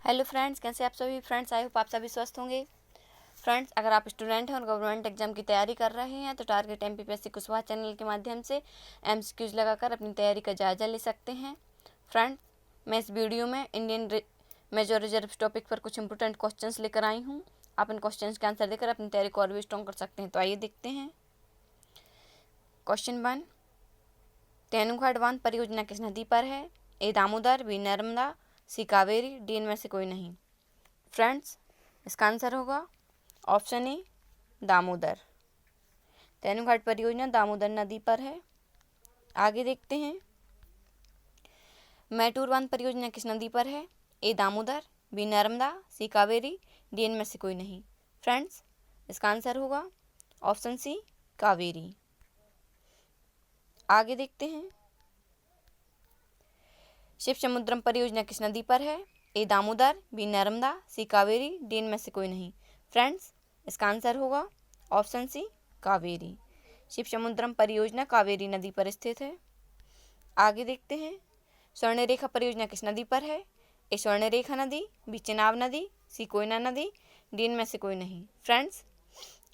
Hello friends, कैसे आप सभी फ्रेंड्स। आई होप आप सभी स्वस्थ होंगे। फ्रेंड्स, अगर आप स्टूडेंट हैं और गवर्नमेंट एग्जाम की तैयारी कर रहे हैं तो टारगेट MPPSC कुशवाहा चैनल के माध्यम से MCQs लगाकर अपनी तैयारी का जायजा ले सकते हैं। फ्रेंड्स, मैं इस वीडियो में इंडियन मेजर रिजर्व टॉपिक पर कुछ इंपोर्टेंट क्वेश्चंस लेकर आई हूँ। आप इन क्वेश्चंस के आंसर देकर अपनी तैयारी को और भी स्ट्रॉन्ग कर सकते हैं। तो आइए देखते हैं। क्वेश्चन 1, तेनुघाट बांध परियोजना किस नदी पर है? ए दामोदर, बी नर्मदा, सी कावेरी, डी इनमें से कोई नहीं। फ्रेंड्स, इसका आंसर होगा ऑप्शन ए दामोदर। तेनुघाट परियोजना दामोदर नदी पर है। आगे देखते हैं। मैटूर बांध परियोजना किस नदी पर है? ए दामोदर, बी नर्मदा, सी कावेरी, डी इनमें से कोई नहीं। फ्रेंड्स, इसका आंसर होगा ऑप्शन सी कावेरी। आगे देखते हैं। शिव समुद्रम परियोजना किस नदी पर है? ए दामोदर, बी नर्मदा, सी कावेरी, डी इनमें से कोई नहीं। फ्रेंड्स, इसका आंसर होगा ऑप्शन सी कावेरी। शिव समुद्रम परियोजना कावेरी नदी पर स्थित है। आगे देखते हैं। स्वर्णरेखा परियोजना किस नदी पर है? ए स्वर्णरेखा नदी, बी चिनाब नदी, सी कोयना नदी, डी इनमें से कोई नहीं। फ्रेंड्स,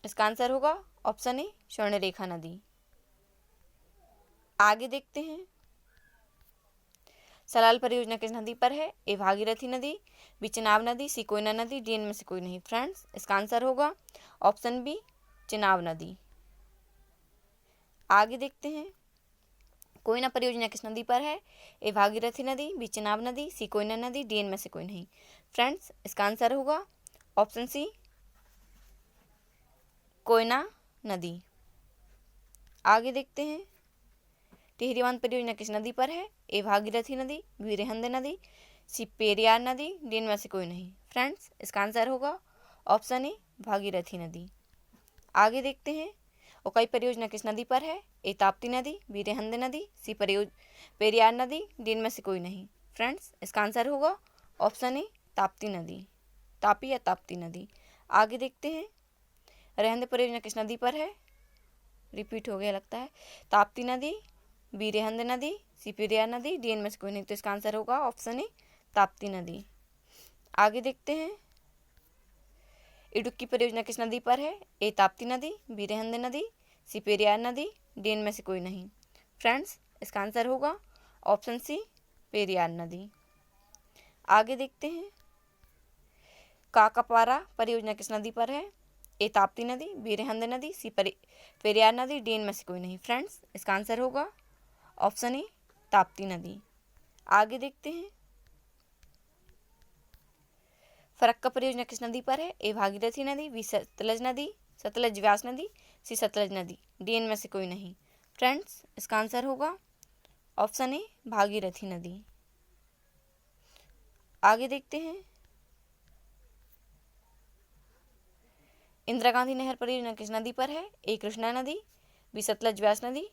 इसका आंसर होगा ऑप्शन ए स्वर्णरेखा नदी। आगे देखते हैं। सलाल परियोजना किस नदी पर है? ए भागीरथी नदी, बी चिनाब नदी, सी कोयना नदी, डी इनमें से कोई नहीं। फ्रेंड्स, इसका आंसर होगा ऑप्शन बी चिनाब नदी। आगे देखते हैं। कोयना परियोजना किस नदी पर है? ए भागीरथी नदी, बी चिनाब नदी, सी कोयना नदी, डी इनमें से कोई नहीं। फ्रेंड्स, इसका आंसर होगा ऑप्शन सी कोयना नदी। आगे देखते हैं। टिहरी बांध परियोजना किस नदी पर है? ए भागीरथी नदी, बी रेहंद नदी, सी पेरियार नदी, डी इनमें से कोई नहीं। फ्रेंड्स, इसका आंसर होगा ऑप्शन ए भागीरथी नदी। आगे देखते हैं। उकाई परियोजना किस नदी पर है? ए ताप्ती नदी, बी रेहंद नदी, सी पेरियार नदी, डी इनमें से कोई नहीं। फ्रेंड्स, इसका आंसर होगा ऑप्शन ए ताप्ती नदी, तापी या ताप्ती नदी। आगे देखते हैं। रेहंद परियोजना किस नदी पर है? रिपीट हो गया लगता है। ताप्ती नदी, बी रेहंद नदी, सी पेरियार नदी, डी इनमें से कोई नहीं। तो इसका आंसर होगा ऑप्शन ए ताप्ती नदी। आगे देखते हैं। इडुक्की परियोजना किस नदी पर है? ए ताप्ती नदी, बी रेहंद नदी, सी पेरियार नदी, डी इनमें से कोई नहीं। फ्रेंड्स, इसका आंसर होगा ऑप्शन सी पेरियार नदी। आगे देखते हैं। काकापारा परियोजना किस नदी पर है? ए ताप्ती नदी, बी रेहंद नदी, सी पेरियार नदी, डी इनमें से कोई नहीं। फ्रेंड्स, इसका आंसर होगा ऑप्शन ए ताप्ती नदी। आगे देखते हैं। फरक्का परियोजना किस नदी पर है? ए भागीरथी नदी, बी सतलज नदी, सतलज व्यास नदी, सी सतलज नदी, डी इनमें से कोई नहीं। फ्रेंड्स, इसका आंसर होगा ऑप्शन ए भागीरथी नदी। आगे देखते हैं। इंदिरा गांधी नहर परियोजना किस नदी पर है? ए कृष्णा नदी, बी सतलज व्यास नदी,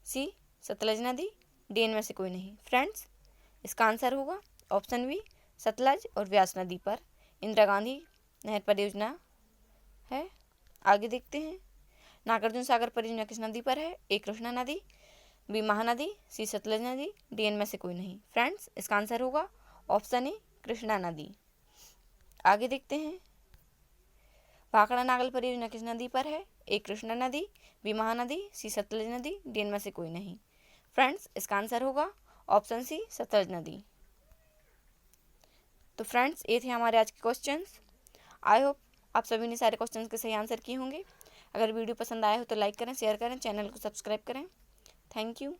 सी सतलज नदी, डी इनमें से कोई नहीं। फ्रेंड्स, इसका आंसर होगा ऑप्शन बी सतलज और व्यास नदी पर इंदिरा गांधी नहर परियोजना है। आगे देखते हैं। नागार्जुन सागर परियोजना किस नदी पर है? ए कृष्णा नदी, बी महानदी, सी सतलज नदी, डी इनमें से कोई नहीं। फ्रेंड्स, इसका आंसर होगा ऑप्शन ए कृष्णा नदी। आगे देखते हैं। भाखड़ा नागल परियोजना किस नदी पर है? ए कृष्णा नदी, बी महानदी, सी सतलज नदी, डी इनमें से कोई नहीं। फ्रेंड्स, इसका आंसर होगा ऑप्शन सी सतलज नदी। तो फ्रेंड्स, ये थे हमारे आज के क्वेश्चंस। आई होप आप सभी ने सारे क्वेश्चंस के सही आंसर किए होंगे। अगर वीडियो पसंद आया हो तो लाइक करें, शेयर करें, चैनल को सब्सक्राइब करें। Thank you.